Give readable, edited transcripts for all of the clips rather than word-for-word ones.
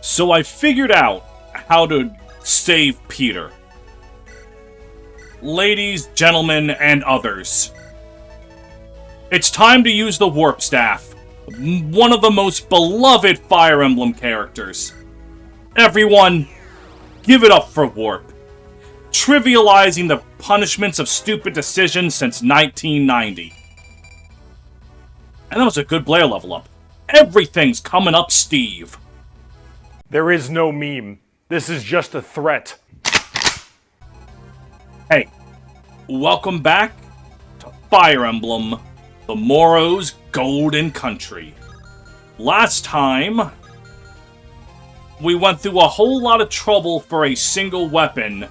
So I figured out how to save Peter. Ladies, gentlemen, and others, it's time to use the Warp Staff, one of the most beloved Fire Emblem characters. Everyone, give it up for Warp, trivializing the punishments of stupid decisions since 1990. And that was a good Blair level up. Everything's coming up, Steve. There is no meme. This is just a threat. Hey, welcome back to Fire Emblem, the Morrow's Golden Country. Last time, we went through a whole lot of trouble for a single weapon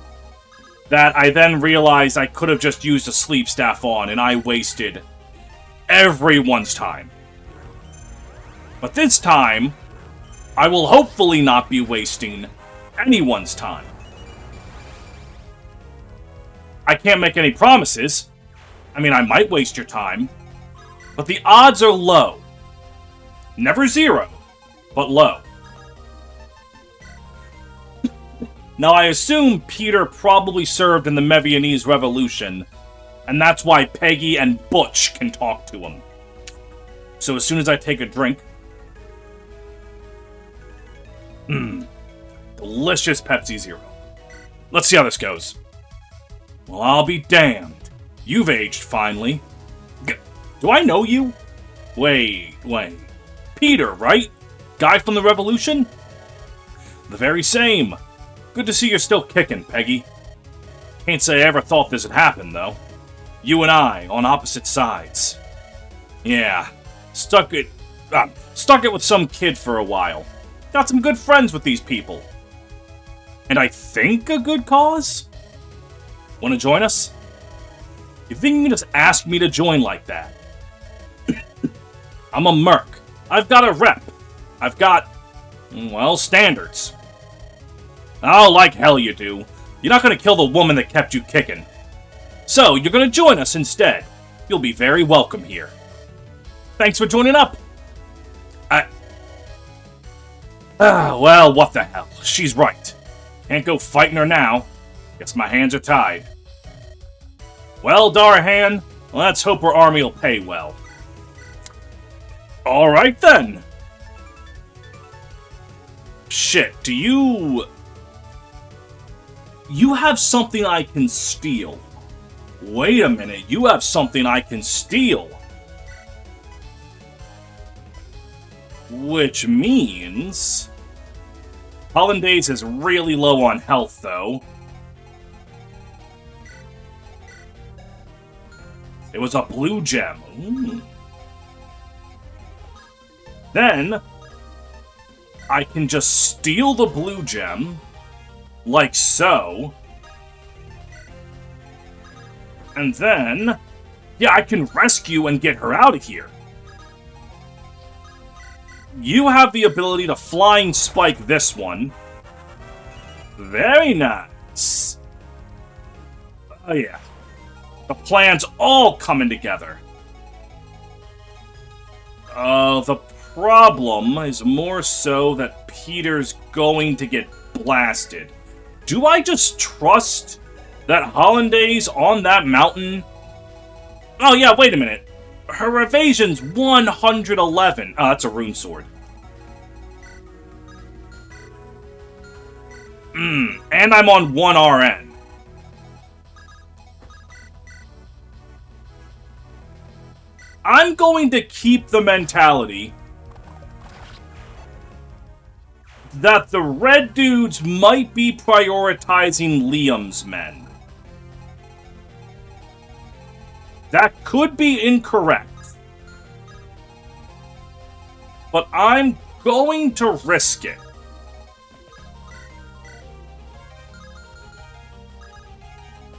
that I then realized I could have just used a sleep staff on, and I wasted everyone's time. But this time, I will hopefully not be wasting anyone's time. I can't make any promises. I mean, I might waste your time, but the odds are low. Never zero, but low. Now, I assume Peter probably served in the Mevianese Revolution, and that's why Peggy and Butch can talk to him. So as soon as I take a drink... delicious Pepsi Zero. Let's see how this goes. Well, I'll be damned. You've aged finely. Do I know you? Wait. Peter, right? Guy from the Revolution? The very same. Good to see you're still kicking, Peggy. Can't say I ever thought this would happen, though. You and I, on opposite sides. Yeah, stuck it with some kid for a while. Got some good friends with these people. And I think a good cause? Want to join us? You think you can just ask me to join like that? I'm a merc. I've got a rep. I've got, well, standards. Oh, like hell you do. You're not going to kill the woman that kept you kicking. So, you're going to join us instead. You'll be very welcome here. Thanks for joining up. Well, what the hell. She's right. Can't go fighting her now. Guess my hands are tied. Well, Darhan, let's hope her army will pay well. Alright then. Shit, do you... You have something I can steal. Wait a minute, you have something I can steal. Which means... Hollandaise is really low on health, though. It was a blue gem. Ooh. Then, I can just steal the blue gem, like so. And then, yeah, I can rescue and get her out of here. You have the ability to flying spike this one. Very nice. Oh yeah. The plan's all coming together. The problem is more so that Peter's going to get blasted. Do I just trust that Hollandaise on that mountain? Oh yeah, wait a minute. Her evasion's 111. Oh, that's a rune sword. And I'm on 1 RN. I'm going to keep the mentality that the red dudes might be prioritizing Liam's men. That could be incorrect. But I'm going to risk it.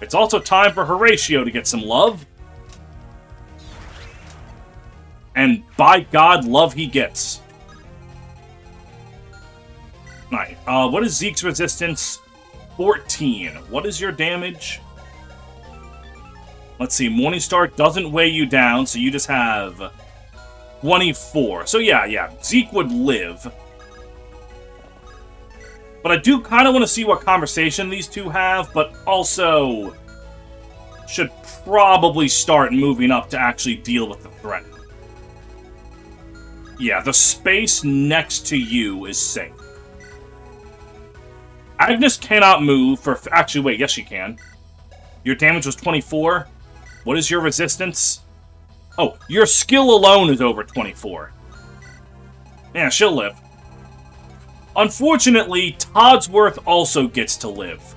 It's also time for Horatio to get some love. And by God, love he gets. Alright, what is Zeke's resistance? 14. What is your damage? Let's see, Morningstar doesn't weigh you down, so you just have 24. So yeah, Zeke would live. But I do kind of want to see what conversation these two have, but also should probably start moving up to actually deal with the threat. Yeah, the space next to you is safe. Agnes cannot move for... Actually, wait, yes she can. Your damage was 24. What is your resistance? Oh, your skill alone is over 24. Yeah, she'll live. Unfortunately, Todsworth also gets to live.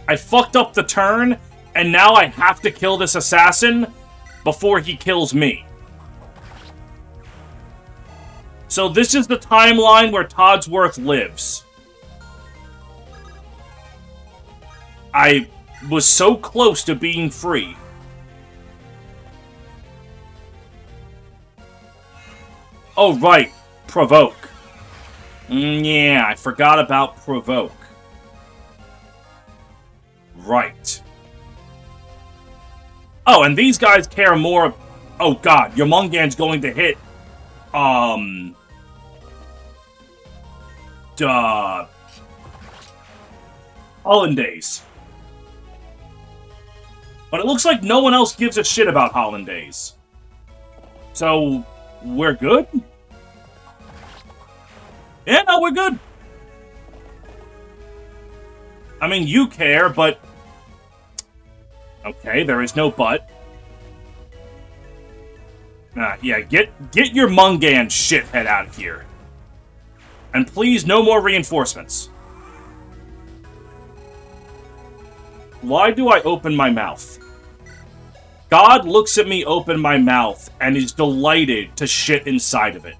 I fucked up the turn, and now I have to kill this assassin before he kills me. So this is the timeline where Todsworth lives. I was so close to being free. Oh, right. Provoke. Yeah, I forgot about Provoke. Right. Oh, and these guys care more... Oh, God. Your Mungan's going to hit... Hollandaise. But it looks like no one else gives a shit about Hollandaise. So, we're good? Yeah, no, we're good. I mean, you care, but... Okay, there is no but. Yeah, get your Mungan shithead out of here. And please, no more reinforcements. Why do I open my mouth? God looks at me open my mouth and is delighted to shit inside of it.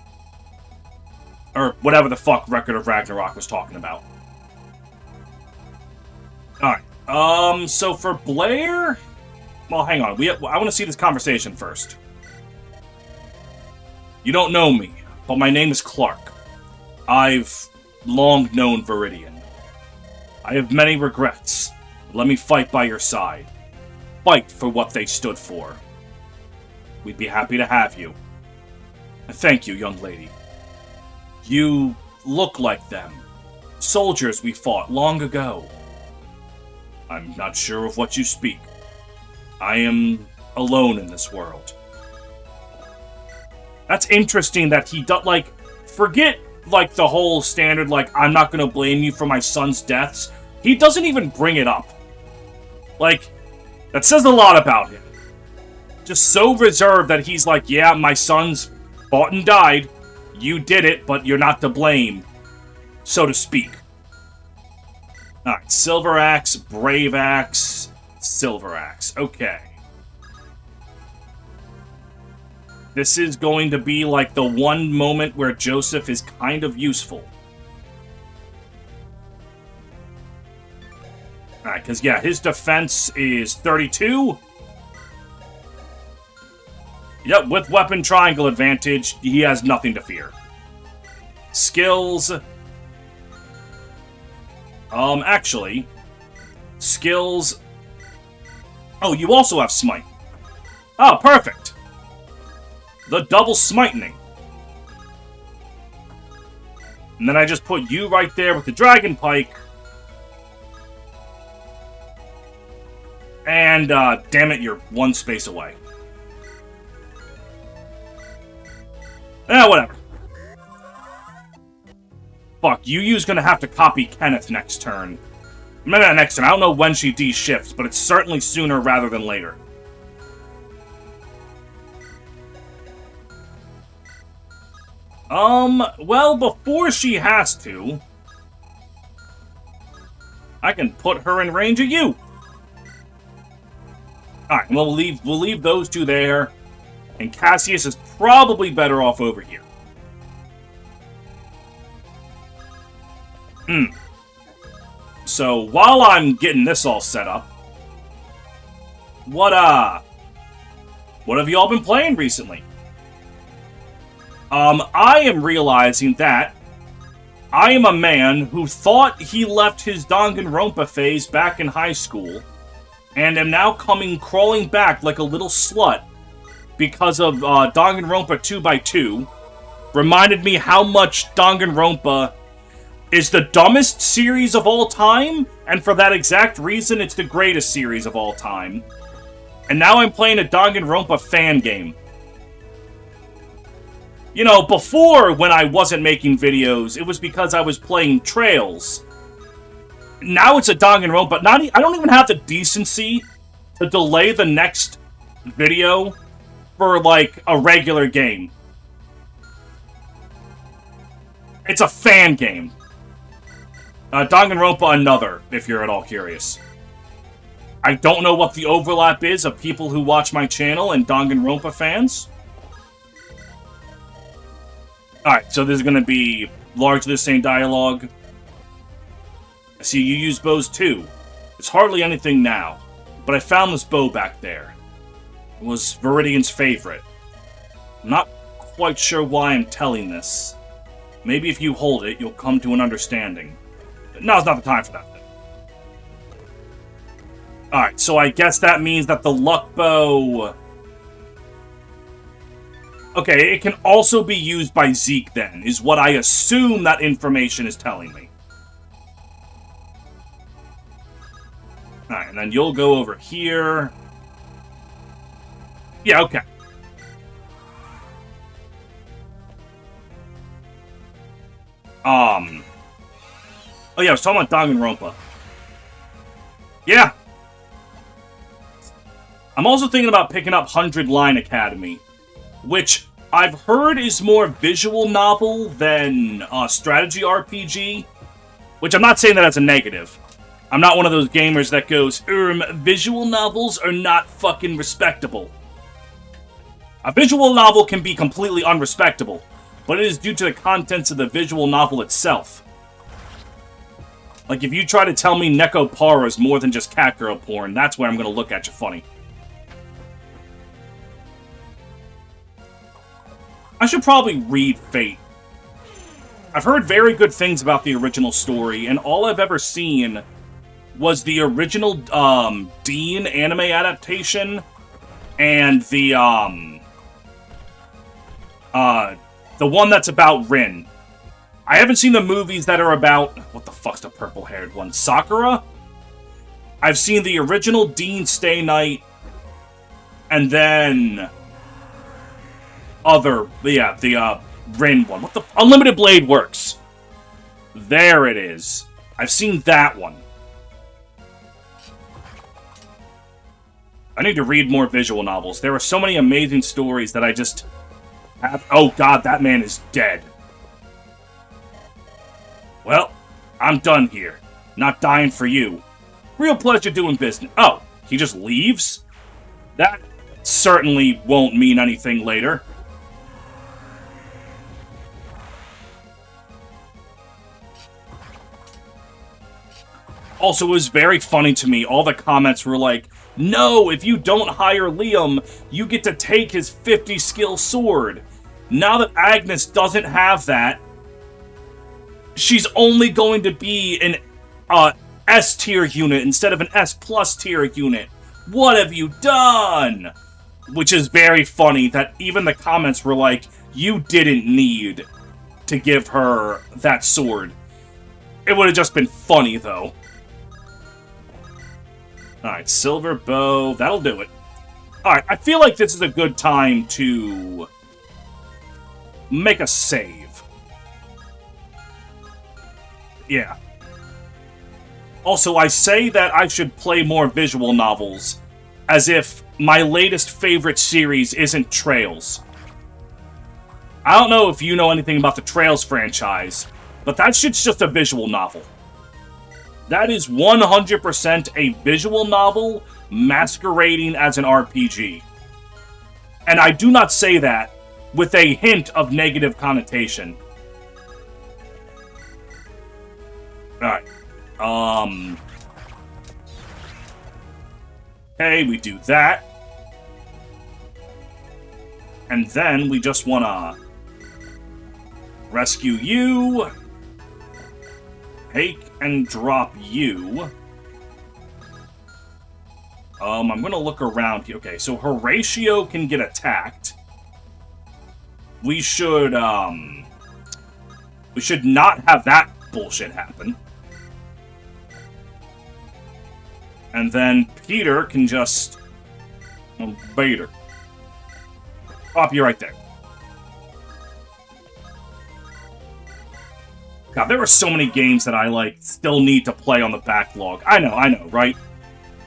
Or whatever the fuck Record of Ragnarok was talking about. Alright. So for Blair... Well, hang on. I want to see this conversation first. You don't know me, but my name is Clark. I've long known Viridian. I have many regrets. Let me fight by your side. Fight for what they stood for. We'd be happy to have you. Thank you, young lady. You look like them. Soldiers we fought long ago. I'm not sure of what you speak. I am alone in this world. That's interesting that he does, like, forget, like, the whole standard, like, I'm not gonna blame you for my son's deaths. He doesn't even bring it up. Like, that says a lot about him. Just so reserved that he's like, yeah, my son's fought and died. You did it, but you're not to blame, so to speak. Alright, Silver Axe, Brave Axe, Silver Axe. Okay. This is going to be like the one moment where Joseph is kind of useful. Alright, because, yeah, his defense is 32. Yep, with weapon triangle advantage, he has nothing to fear. Skills. Actually, skills. Oh, you also have smite. Oh, perfect. The double smiting. And then I just put you right there with the dragon pike. And, damn it, you're one space away. Whatever. Fuck, Yu's gonna have to copy Kenneth next turn. Maybe not next turn, I don't know when she D-shifts, but it's certainly sooner rather than later. Well, before she has to, I can put her in range of you. Alright, we'll leave those two there. And Cassius is probably better off over here. So, while I'm getting this all set up, what have you all been playing recently? I am realizing that I am a man who thought he left his Danganronpa phase back in high school, and am now crawling back like a little slut because of Danganronpa 2x2. Reminded me how much Danganronpa is the dumbest series of all time, and for that exact reason, it's the greatest series of all time. And now I'm playing a Danganronpa fan game. You know, before, when I wasn't making videos, it was because I was playing Trails. Now it's a Danganronpa. I don't even have the decency to delay the next video for, like, a regular game. It's a fan game. Danganronpa Another, if you're at all curious. I don't know what the overlap is of people who watch my channel and Danganronpa fans. Alright, so there's going to be largely the same dialogue. I see you use bows too. It's hardly anything now, but I found this bow back there. It was Viridian's favorite. I'm not quite sure why I'm telling this. Maybe if you hold it, you'll come to an understanding. Now's not the time for that thing. Alright, so I guess that means that the luck bow... Okay, it can also be used by Zeke then, is what I assume that information is telling me. Alright, and then you'll go over here. Yeah, okay. Oh yeah, I was talking about Danganronpa. Yeah. I'm also thinking about picking up 100 Line Academy, which I've heard is more visual novel than strategy RPG, which I'm not saying that as a negative. I'm not one of those gamers that goes, visual novels are not fucking respectable. A visual novel can be completely unrespectable, but it is due to the contents of the visual novel itself. Like, if you try to tell me Neko Para is more than just cat girl porn, that's where I'm gonna look at you funny. I should probably read Fate. I've heard very good things about the original story, and all I've ever seen was the original, Dean anime adaptation, and the one that's about Rin. I haven't seen the movies that are about... What the fuck's the purple-haired one? Sakura? I've seen the original Dean Stay Night, and then... the Rin one. What the... Unlimited Blade Works. There it is. I've seen that one. I need to read more visual novels. There are so many amazing stories that I just have... Oh god, that man is dead. Well, I'm done here. Not dying for you. Real pleasure doing business. Oh, he just leaves? That certainly won't mean anything later. Also, it was very funny to me. All the comments were like, no, if you don't hire Liam, you get to take his 50-skill sword. Now that Agnes doesn't have that, she's only going to be an S-tier unit instead of an S-plus tier unit. What have you done? Which is very funny that even the comments were like, you didn't need to give her that sword. It would have just been funny, though. Alright, silver bow. That'll do it. Alright, I feel like this is a good time to make a save. Yeah. Also, I say that I should play more visual novels, as if my latest favorite series isn't Trails. I don't know if you know anything about the Trails franchise, but that shit's just a visual novel. That is 100% a visual novel masquerading as an RPG. And I do not say that with a hint of negative connotation. Alright. Okay, we do that. And then we just wanna rescue you. Take and drop you. I'm gonna look around here. Okay, so Horatio can get attacked. We should not have that bullshit happen. And then Peter can just... Well, Vader. Pop you right there. God, there are so many games that I, like, still need to play on the backlog. I know, right?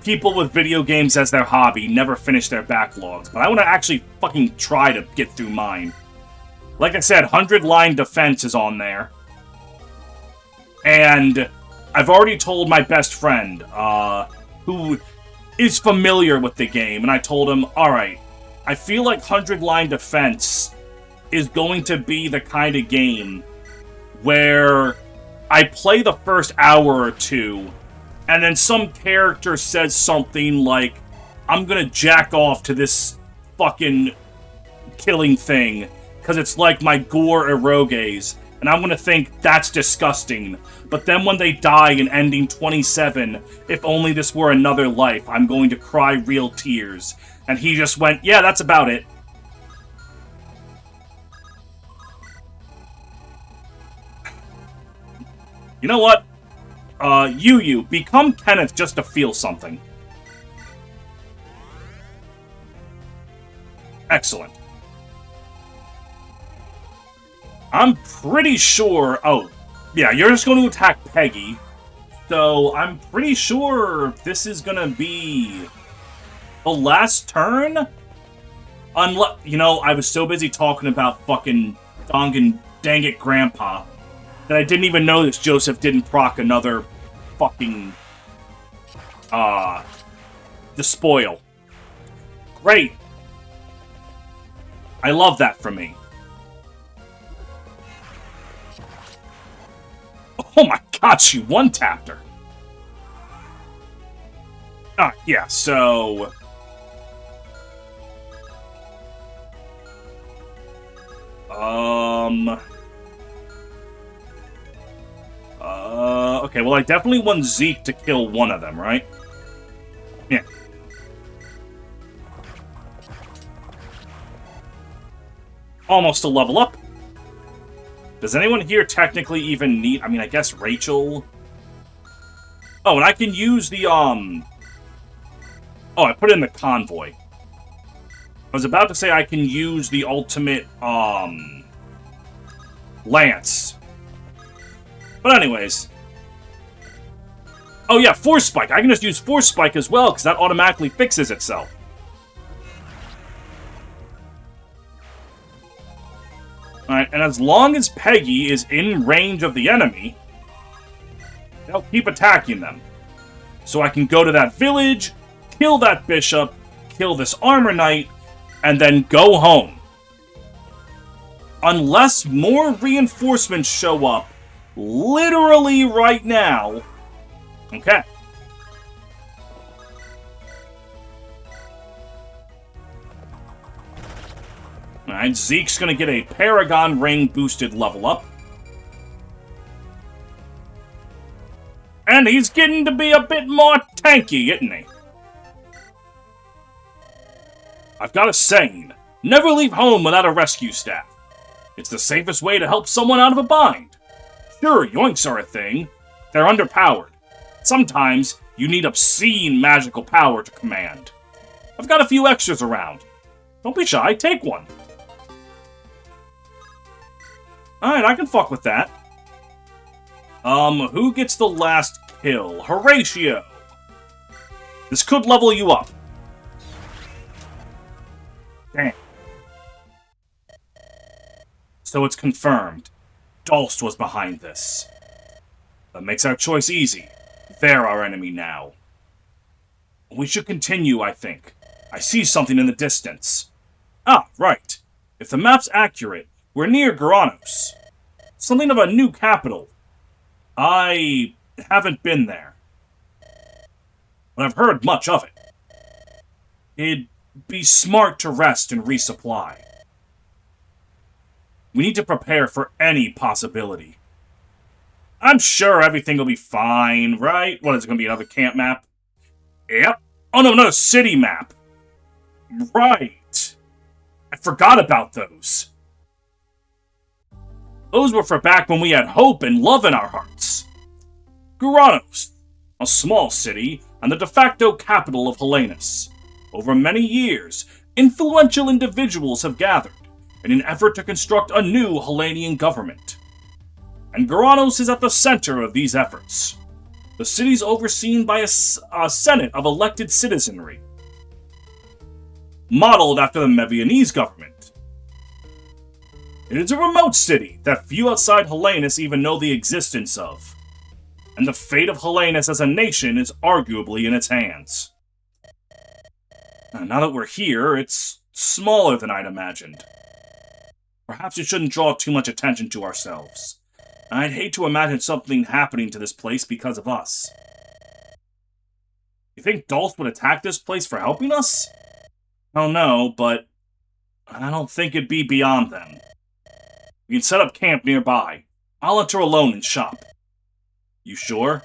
People with video games as their hobby never finish their backlogs, but I want to actually fucking try to get through mine. Like I said, 100-line defense is on there. And I've already told my best friend, who is familiar with the game, and I told him, alright, I feel like 100-line defense is going to be the kind of game where I play the first hour or two, and then some character says something like, I'm gonna jack off to this fucking killing thing, because it's like my gore eroges, and I'm gonna think that's disgusting. But then when they die in ending 27, if only this were another life, I'm going to cry real tears. And he just went, yeah, that's about it. You know what? You, become Kenneth just to feel something. Excellent. I'm pretty sure... Oh, yeah, you're just going to attack Peggy. So, I'm pretty sure this is going to be the last turn? Unless... You know, I was so busy talking about fucking dang it Grandpa that I didn't even notice Joseph didn't proc another fucking... the spoil. Great. I love that for me. Oh my god, she one-tapped her. Yeah, so... Okay, well I definitely want Zeke to kill one of them, right? Yeah. Almost a level up. Does anyone here technically even need... I mean, I guess Rachel... Oh, and I can use the, Oh, I put it in the convoy. I was about to say I can use the ultimate, Lance. But anyways... Oh yeah, Force Spike. I can just use Force Spike as well, because that automatically fixes itself. Alright, and as long as Peggy is in range of the enemy, they'll keep attacking them. So I can go to that village, kill that bishop, kill this armor knight, and then go home. Unless more reinforcements show up, literally right now. Okay. Alright, Zeke's gonna get a Paragon Ring boosted level up. And he's getting to be a bit more tanky, isn't he? I've got a saying, never leave home without a rescue staff. It's the safest way to help someone out of a bind. Sure, yoinks are a thing. They're underpowered. Sometimes, you need obscene magical power to command. I've got a few extras around. Don't be shy, take one. Alright, I can fuck with that. Who gets the last kill? Horatio! This could level you up. Damn. So it's confirmed. Dolst was behind this. That makes our choice easy. They're our enemy now. We should continue, I think. I see something in the distance. Ah, right. If the map's accurate, we're near Gohranos. Something of a new capital. I haven't been there, but I've heard much of it. It'd be smart to rest and resupply. We need to prepare for any possibility. I'm sure everything will be fine, right? What, is it going to be another camp map? Yep. Oh no, another city map. Right. I forgot about those. Those were for back when we had hope and love in our hearts. Gohranos, a small city and the de facto capital of Hellenis. Over many years, influential individuals have gathered in an effort to construct a new Hellenian government. And Gohranos is at the center of these efforts. The city is overseen by a senate of elected citizenry, modeled after the Mevianese government. It is a remote city that few outside Hellenis even know the existence of, and the fate of Hellenis as a nation is arguably in its hands. Now that we're here, it's smaller than I'd imagined. Perhaps we shouldn't draw too much attention to ourselves. I'd hate to imagine something happening to this place because of us. You think Dulce would attack this place for helping us? I don't know, but I don't think it'd be beyond them. We can set up camp nearby. I'll enter alone and shop. You sure?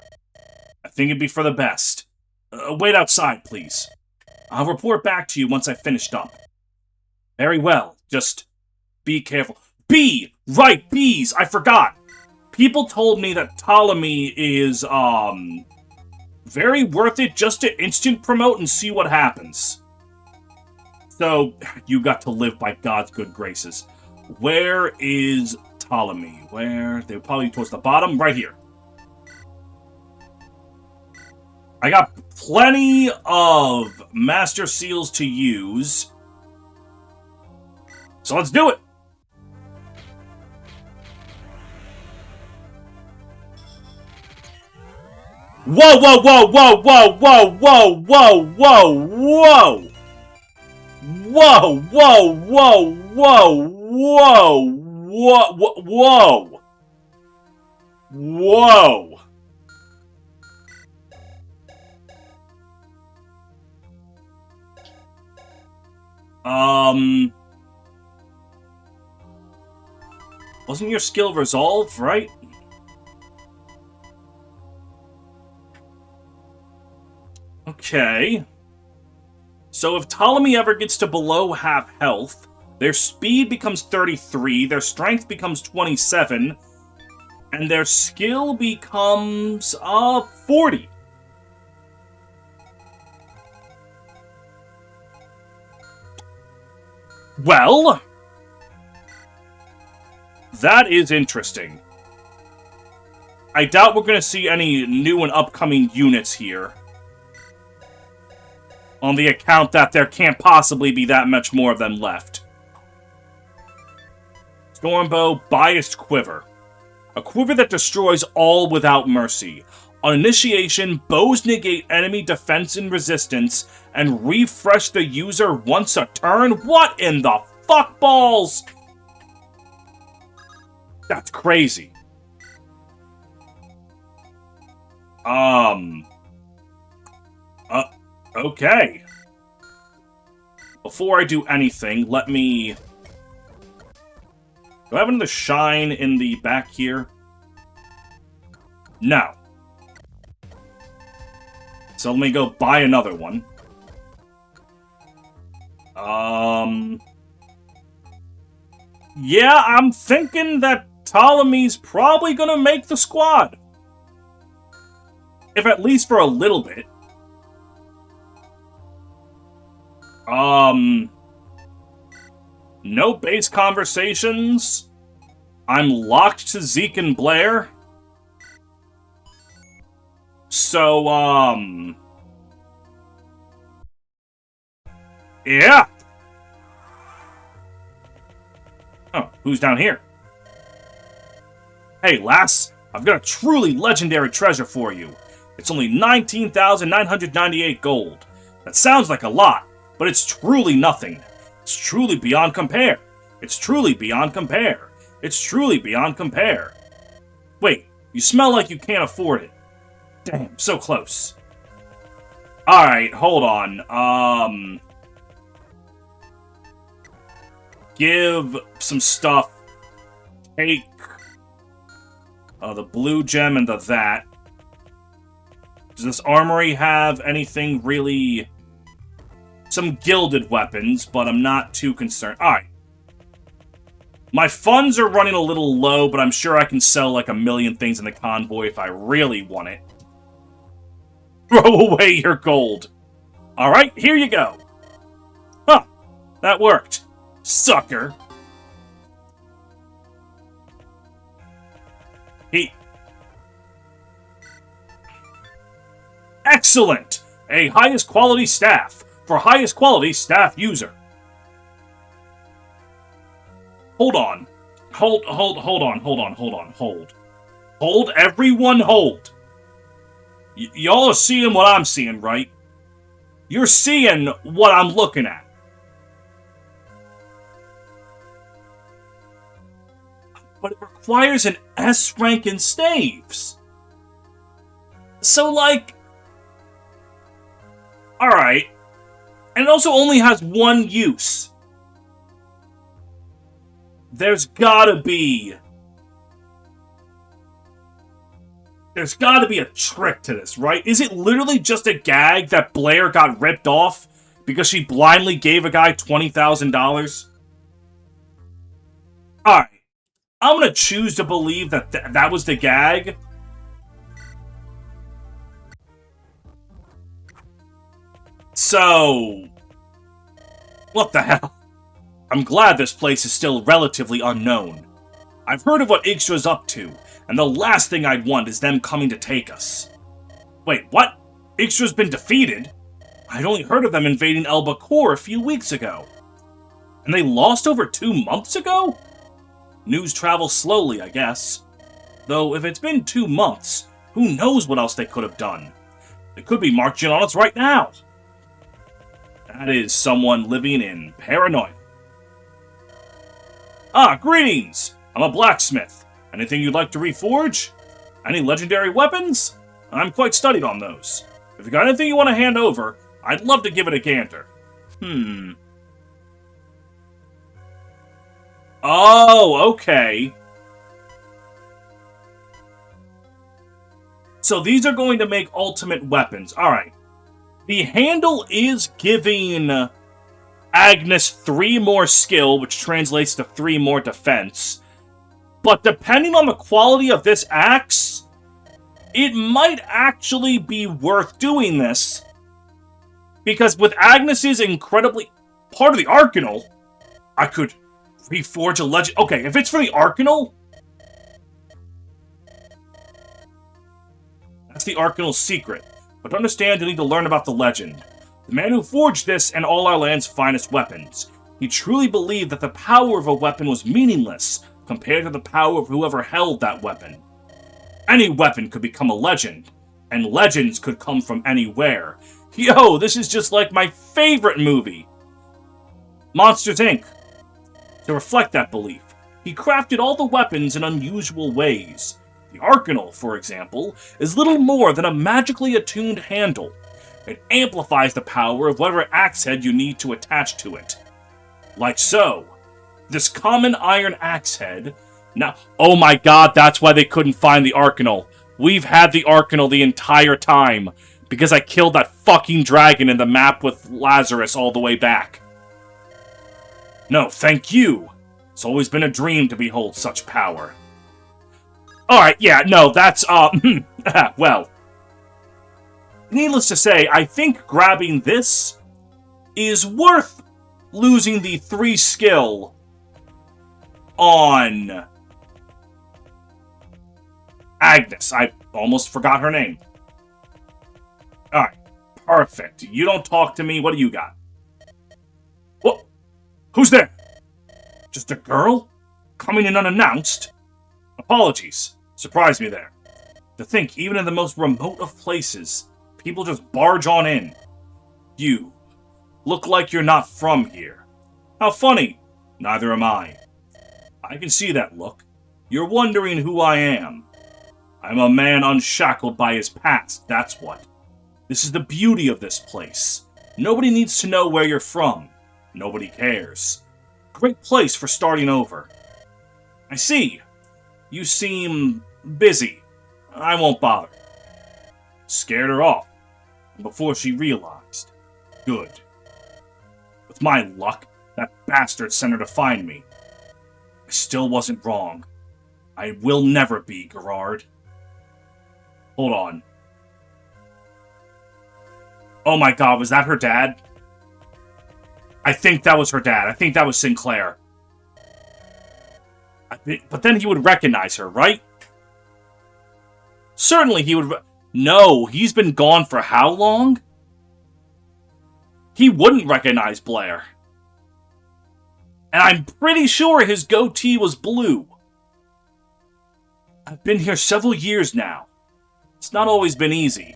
I think it'd be for the best. Wait outside, please. I'll report back to you once I've finished up. Very well, just be careful. Right, bees! I forgot! People told me that Ptolemy is, very worth it just to instant promote and see what happens. So, you got to live by God's good graces. Where is Ptolemy? They're probably towards the bottom, right here. I got plenty of Master Seals to use. So let's do it! Whoa, whoa, whoa, whoa, whoa, whoa, whoa, whoa, whoa, whoa! Whoa, whoa, whoa, whoa, whoa, whoa, whoa! Wasn't your skill resolved, right? Okay. So if Ptolemy ever gets to below half health, their speed becomes 33, their strength becomes 27, and their skill becomes, 40. Well, that is interesting. I doubt we're going to see any new and upcoming units here. On the account that there can't possibly be that much more of them left. Stormbow, Biased Quiver. A quiver that destroys all without mercy. On initiation, bows negate enemy defense and resistance, and refresh the user once a turn? What in the fuck balls? That's crazy. Okay. Before I do anything, let me... Do I have another shine in the back here? No. So let me go buy another one. Yeah, I'm thinking that Ptolemy's probably gonna make the squad. If at least for a little bit. No base conversations. I'm locked to Zeke and Blair. So, yeah. Oh, who's down here? Hey, lass, I've got a truly legendary treasure for you. It's only 19,998 gold. That sounds like a lot, but it's truly nothing. It's truly beyond compare. It's truly beyond compare. It's truly beyond compare. Wait, you smell like you can't afford it. Damn, so close. Alright, hold on. Give some stuff. Take the blue gem and the that. Does this armory have anything really... Some gilded weapons, but I'm not too concerned. Alright. My funds are running a little low, but I'm sure I can sell like 1,000,000 things in the convoy if I really want it. Throw away your gold. Alright, here you go. Huh, that worked. Sucker. Excellent! A highest quality staff for highest quality staff user. Hold on. Hold. Hold, everyone hold. Y'all are seeing what I'm seeing, right? You're seeing what I'm looking at. But it requires an S rank in staves. So, like... Alright. And it also only has one use. There's gotta be a trick to this, right? Is it literally just a gag that Blair got ripped off because she blindly gave a guy $20,000? Alright. I'm gonna choose to believe that that was the gag. So... what the hell? I'm glad this place is still relatively unknown. I've heard of what Igstra's up to, and the last thing I'd want is them coming to take us. Wait, what? Igstra's been defeated? I'd only heard of them invading Elbacor a few weeks ago. And they lost over 2 months ago? News travels slowly, I guess. Though, if it's been 2 months, who knows what else they could have done? They could be marching on us right now. That is someone living in paranoia. Ah, greetings! I'm a blacksmith. Anything you'd like to reforge? Any legendary weapons? I'm quite studied on those. If you got anything you want to hand over, I'd love to give it a gander. Oh, okay. So these are going to make ultimate weapons. Alright. The handle is giving Agnes 3 more skill, which translates to 3 more defense. But depending on the quality of this axe, it might actually be worth doing this. Because with Agnes's incredibly... part of the Arcanal, I could reforge a legend... Okay, if it's for the Arcanal... that's the Arcanal's secret. But to understand, you need to learn about the legend. The man who forged this and all our land's finest weapons. He truly believed that the power of a weapon was meaningless compared to the power of whoever held that weapon. Any weapon could become a legend, and legends could come from anywhere. Yo, this is just like my favorite movie, Monsters, Inc. To reflect that belief, he crafted all the weapons in unusual ways. The Arcanal, for example, is little more than a magically attuned handle. It amplifies the power of whatever axe head you need to attach to it. Like so. This common iron axe head... now, oh my god, that's why they couldn't find the Arcanal. We've had the Arcanal the entire time, because I killed that fucking dragon in the map with Lazarus all the way back. No, thank you. It's always been a dream to behold such power. Alright, yeah, no, that's, well. Needless to say, I think grabbing this is worth losing the 3 skill on Agnes. I almost forgot her name. Alright, perfect. You don't talk to me, what do you got? What? Who's there? Just a girl? Coming in unannounced? Apologies. Surprised me there. To think, even in the most remote of places, people just barge on in. You look like you're not from here. How funny. Neither am I. I can see that look. You're wondering who I am. I'm a man unshackled by his past, that's what. This is the beauty of this place. Nobody needs to know where you're from. Nobody cares. Great place for starting over. I see. You seem busy. I won't bother. Scared her off. Before she realized. Good. With my luck, that bastard sent her to find me. I still wasn't wrong. I will never be, Gerard. Hold on. Oh my god, was that her dad? I think that was her dad. I think that was Sinclair. But then he would recognize her, right? Certainly he would... No, he's been gone for how long? He wouldn't recognize Blair. And I'm pretty sure his goatee was blue. I've been here several years now. It's not always been easy.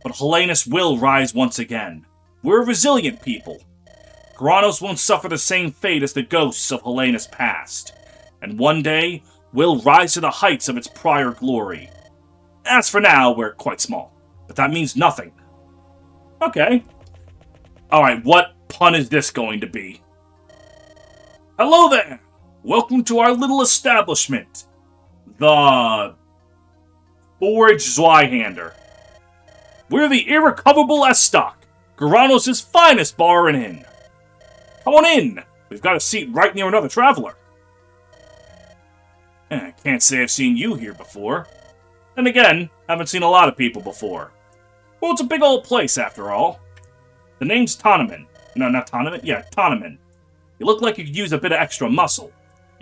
But Helenas will rise once again. We're a resilient people. Gohranos won't suffer the same fate as the ghosts of Helenas past. And one day, we'll rise to the heights of its prior glory. As for now, we're quite small. But that means nothing. Okay. Alright, what pun is this going to be? Hello there! Welcome to our little establishment. The... Forge Zweihander. We're the irrecoverable Estock, Gohranos' finest bar and inn. Come on in. We've got a seat right near another traveler. Can't say I've seen you here before. Then again, haven't seen a lot of people before. Well, it's a big old place, after all. The name's Tonaman. No, not Tonaman. Yeah, Tonaman. You look like you could use a bit of extra muscle.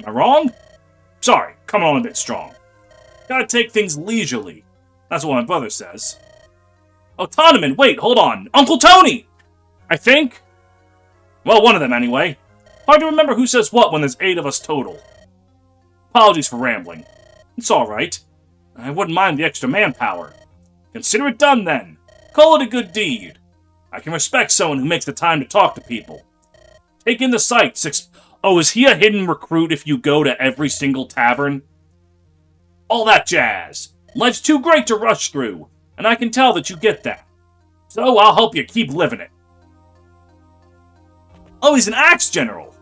Am I wrong? Sorry, coming on a bit strong. Gotta take things leisurely. That's what my brother says. Oh, Tonaman, wait, hold on. Uncle Tony! I think? Well, one of them, anyway. Hard to remember who says what when there's 8 of us total. Apologies for rambling. It's alright. I wouldn't mind the extra manpower. Consider it done, then. Call it a good deed. I can respect someone who makes the time to talk to people. Take in the sights. Oh, is he a hidden recruit if you go to every single tavern? All that jazz. Life's too great to rush through, and I can tell that you get that. So I'll help you keep living it. Oh, he's an axe general.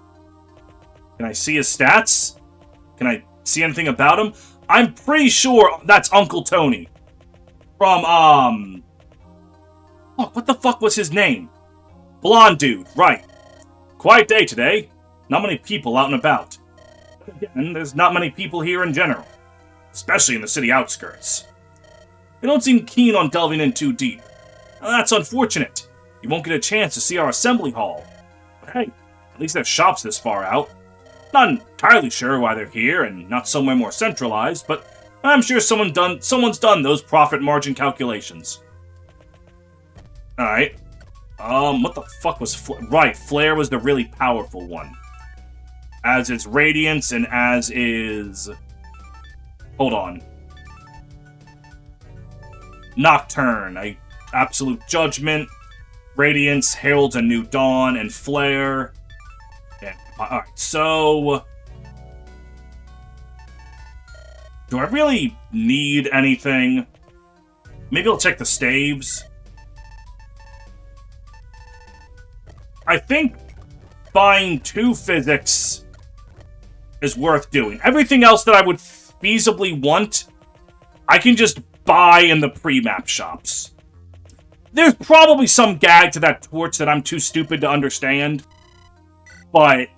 Can I see his stats? Can I see anything about him? I'm pretty sure that's Uncle Tony. From, Oh, what the fuck was his name? Blonde dude, right. Quiet day today. Not many people out and about. Again, there's not many people here in general. Especially in the city outskirts. They don't seem keen on delving in too deep. Now, that's unfortunate. You won't get a chance to see our assembly hall. But hey, at least there's shops this far out. Not entirely sure why they're here and not somewhere more centralized, but I'm sure someone's done those profit margin calculations. Alright. What the fuck was right, Flare was the really powerful one. As is Radiance and as is... Hold on. Nocturne, Absolute Judgment, Radiance, Heralds a New Dawn, and Flare. Yeah, alright, so... Do I really need anything? Maybe I'll check the staves. I think buying 2 physics is worth doing. Everything else that I would feasibly want, I can just buy in the pre-map shops. There's probably some gag to that torch that I'm too stupid to understand, but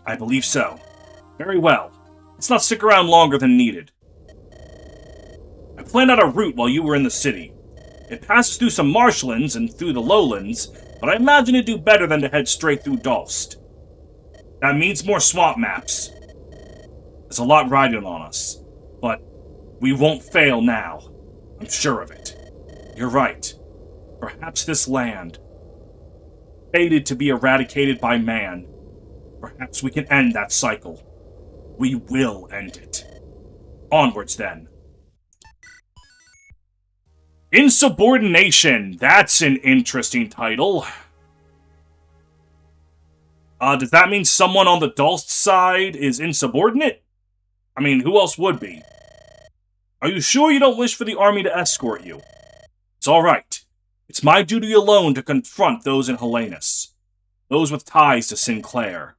I believe so. Very well. Let's not stick around longer than needed. I planned out a route while you were in the city. It passes through some marshlands and through the lowlands, but I imagine it'd do better than to head straight through Dalst. That means more swamp maps. There's a lot riding on us, but we won't fail now. I'm sure of it. You're right. Perhaps this land, fated to be eradicated by man, perhaps we can end that cycle. We will end it. Onwards, then. Insubordination. That's an interesting title. Does that mean someone on the Dalst side is insubordinate? I mean, who else would be? Are you sure you don't wish for the army to escort you? It's alright. It's my duty alone to confront those in Helenas. Those with ties to Sinclair.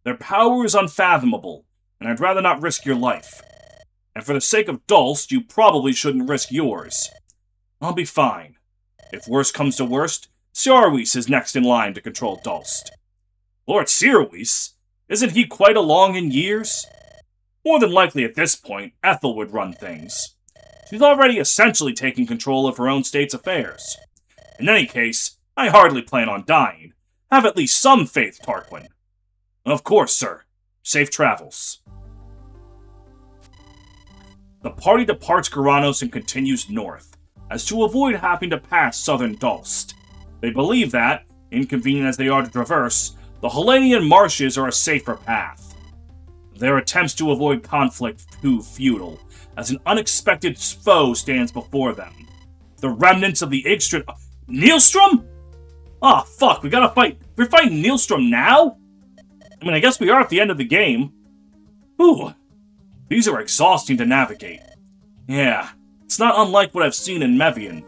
Their power is unfathomable, and I'd rather not risk your life. And for the sake of Dalst, you probably shouldn't risk yours. I'll be fine. If worst comes to worst, Sirwis is next in line to control Dalst. Lord Sirwis? Isn't he quite along in years? More than likely at this point, Ethel would run things. She's already essentially taking control of her own state's affairs. In any case, I hardly plan on dying. Have at least some faith, Tarquin. Of course, sir. Safe travels. The party departs Gohranos and continues north, as to avoid having to pass southern Dalst. They believe that, inconvenient as they are to traverse, the Hellenian marshes are a safer path. Their attempts to avoid conflict prove futile, as an unexpected foe stands before them. The remnants of the Igstrin... Nielstrom? Ah, fuck, we gotta fight... We're fighting Nielstrom now? I mean, I guess we are at the end of the game. Ooh, these are exhausting to navigate. Yeah, it's not unlike what I've seen in Mevian.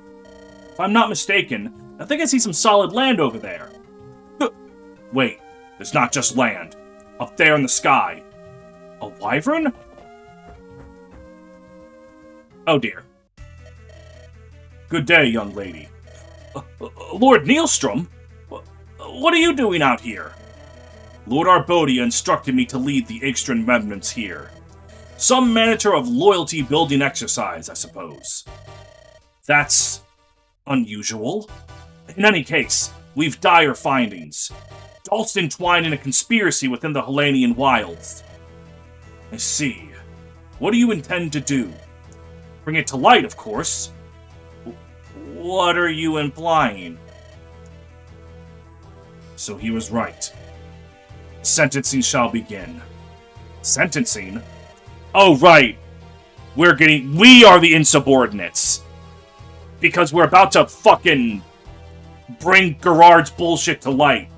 If I'm not mistaken, I think I see some solid land over there. Wait, there's not just land. Up there in the sky. A wyvern? Oh dear. Good day, young lady. Lord Nielstrom? What are you doing out here? Lord Arbodia instructed me to lead the Igstrin remnants here. Some matter of loyalty-building exercise, I suppose. That's unusual. In any case, we've dire findings. Dalst entwined in a conspiracy within the Hellenian wilds. I see. What do you intend to do? Bring it to light, of course. What are you implying? So he was right. Sentencing shall begin. Sentencing? Oh, right. We are the insubordinates. Because we're about to fucking bring Gerard's bullshit to light.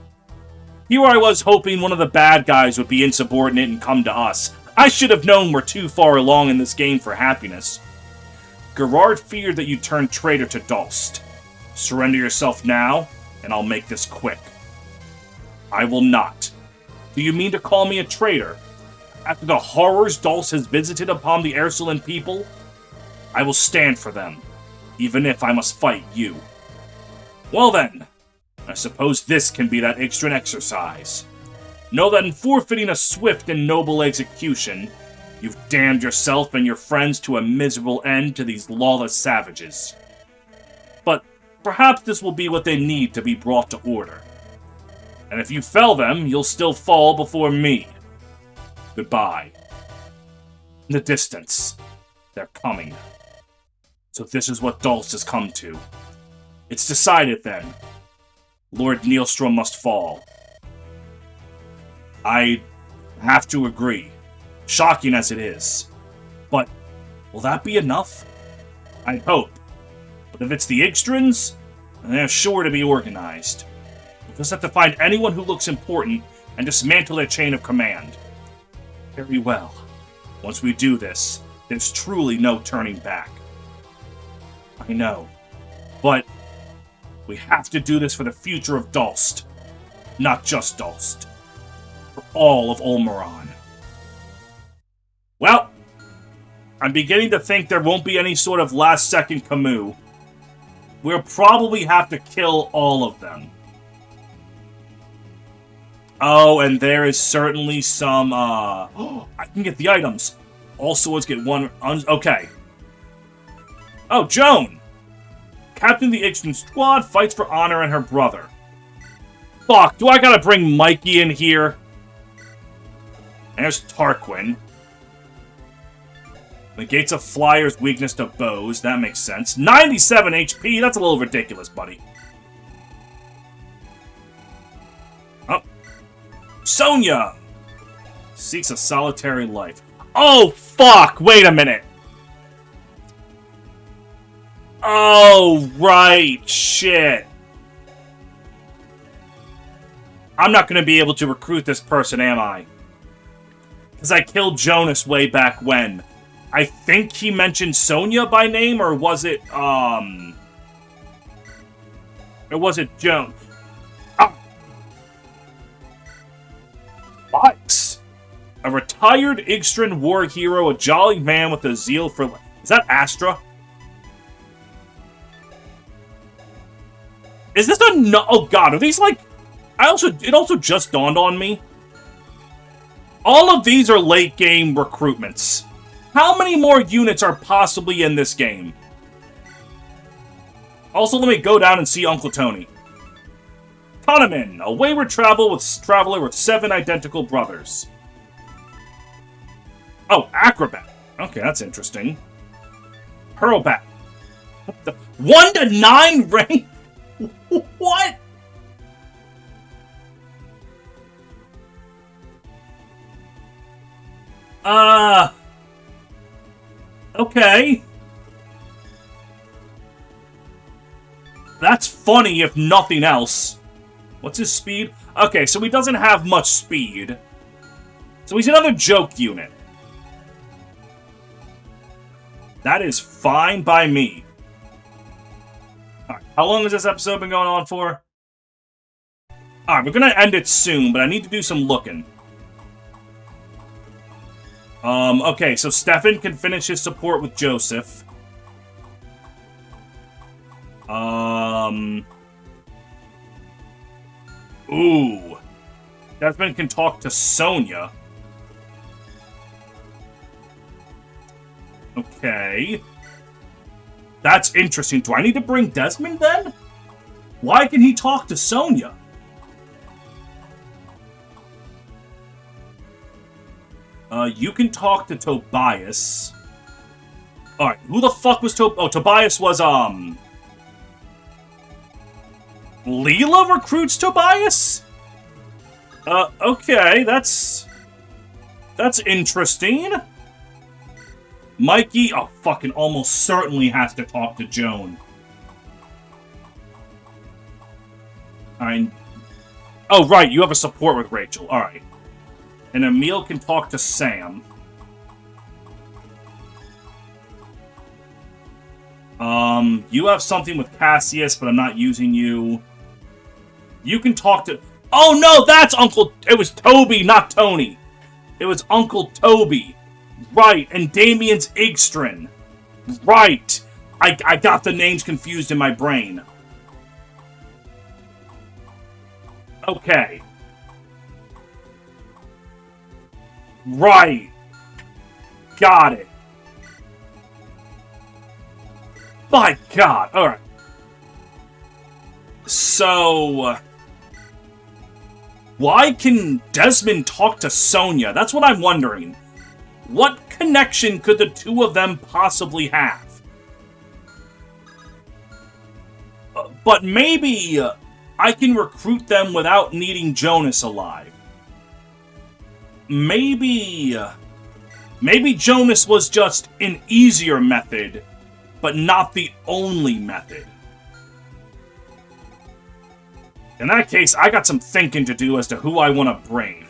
Here I was hoping one of the bad guys would be insubordinate and come to us. I should have known we're too far along in this game for happiness. Gerard feared that you'd turn traitor to Dalst. Surrender yourself now, and I'll make this quick. I will not. Do you mean to call me a traitor? After the horrors Dalst has visited upon the Ursulan people? I will stand for them, even if I must fight you. Well then, I suppose this can be that Igstrin exercise. Know that in forfeiting a swift and noble execution, you've damned yourself and your friends to a miserable end to these lawless savages. But perhaps this will be what they need to be brought to order. And if you fell them, you'll still fall before me. Goodbye. In the distance, they're coming. So this is what Dalst has come to. It's decided then. Lord Nielstrom must fall. I have to agree. Shocking as it is. But will that be enough? I'd hope. But if it's the Igstrins, they're sure to be organized. We'll just have to find anyone who looks important and dismantle their chain of command. Very well. Once we do this, there's truly no turning back. I know. But we have to do this for the future of Dalst. Not just Dalst. For all of Olmeron. Well, I'm beginning to think there won't be any sort of last-second Camus. We'll probably have to kill all of them. Oh, and there is certainly some, I can get the items. Also, let's get one, okay. Oh, Joan! Captain of the Igstrin squad fights for honor and her brother. Fuck, do I gotta bring Mikey in here? There's Tarquin. Negates a flyer's weakness to bows, that makes sense. 97 HP, that's a little ridiculous, buddy. Oh. Sonya! Seeks a solitary life. Oh, fuck! Wait a minute! Oh, right! Shit! I'm not gonna be able to recruit this person, am I? Because I killed Jonas way back when. I think he mentioned Sonya by name, or was it, Or was it Joan? Ah! Fox! A retired Igstrin war hero, a jolly man with a zeal for... Is that Astra? Is this a... No oh god, are these like... It also just dawned on me. All of these are late-game recruitments. How many more units are possibly in this game? Also, let me go down and see Uncle Tony. Kahneman, a wayward traveler with 7 identical brothers. Oh, acrobat. Okay, that's interesting. Hurlbat. 1 to 9 rank? What? Okay. That's funny, if nothing else. What's his speed? Okay, so he doesn't have much speed. So he's another joke unit. That is fine by me. Alright, how long has this episode been going on for? Alright, we're gonna end it soon, but I need to do some looking. Okay, so Stefan can finish his support with Joseph. Ooh. Desmond can talk to Sonia. Okay. That's interesting. Do I need to bring Desmond then? Why can he talk to Sonia? You can talk to Tobias. Alright, who the fuck was Oh, Tobias was, Leela recruits Tobias? Okay, that's interesting. Mikey, oh, fucking almost certainly has to talk to Joan. Oh, right, you have a support with Rachel. Alright. And Emil can talk to Sam. You have something with Cassius, but I'm not using you. You can talk to... Oh, no, that's Uncle... It was Toby, not Tony. It was Uncle Toby. Right, and Damien's Igstrin. Right. I got the names confused in my brain. Okay. Right. Got it. My God. Alright. So... why can Desmond talk to Sonia? That's what I'm wondering. What connection could the two of them possibly have? But maybe I can recruit them without needing Jonas alive. Maybe Jonas was just an easier method, but not the only method. In that case, I got some thinking to do as to who I want to bring.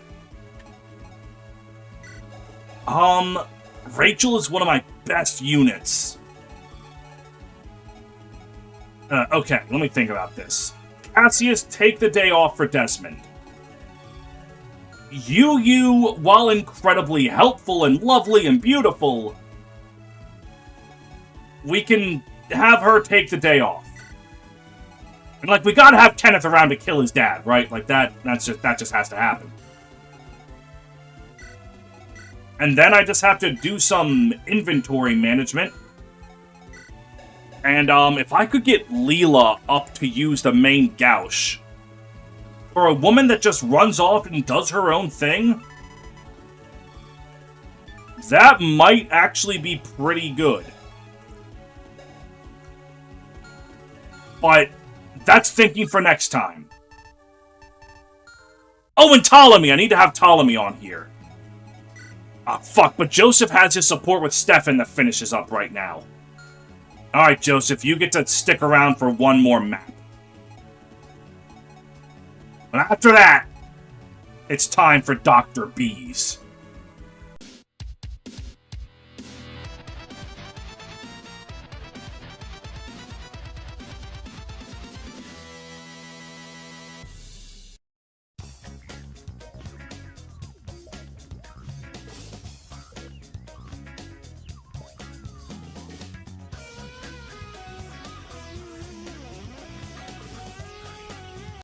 Rachel is one of my best units. Okay, let me think about this. Cassius, take the day off for Desmond. Yu, while incredibly helpful and lovely and beautiful, we can have her take the day off. And, like, we gotta have Kenneth around to kill his dad, right? Like, that just has to happen. And then I just have to do some inventory management. And, if I could get Leela up to use the main gouge, for a woman that just runs off and does her own thing, that might actually be pretty good. But that's thinking for next time. Oh, and Ptolemy! I need to have Ptolemy on here. Ah, fuck, but Joseph has his support with Stefan that finishes up right now. Alright, Joseph, you get to stick around for one more map. But after that, it's time for Dr. Bees.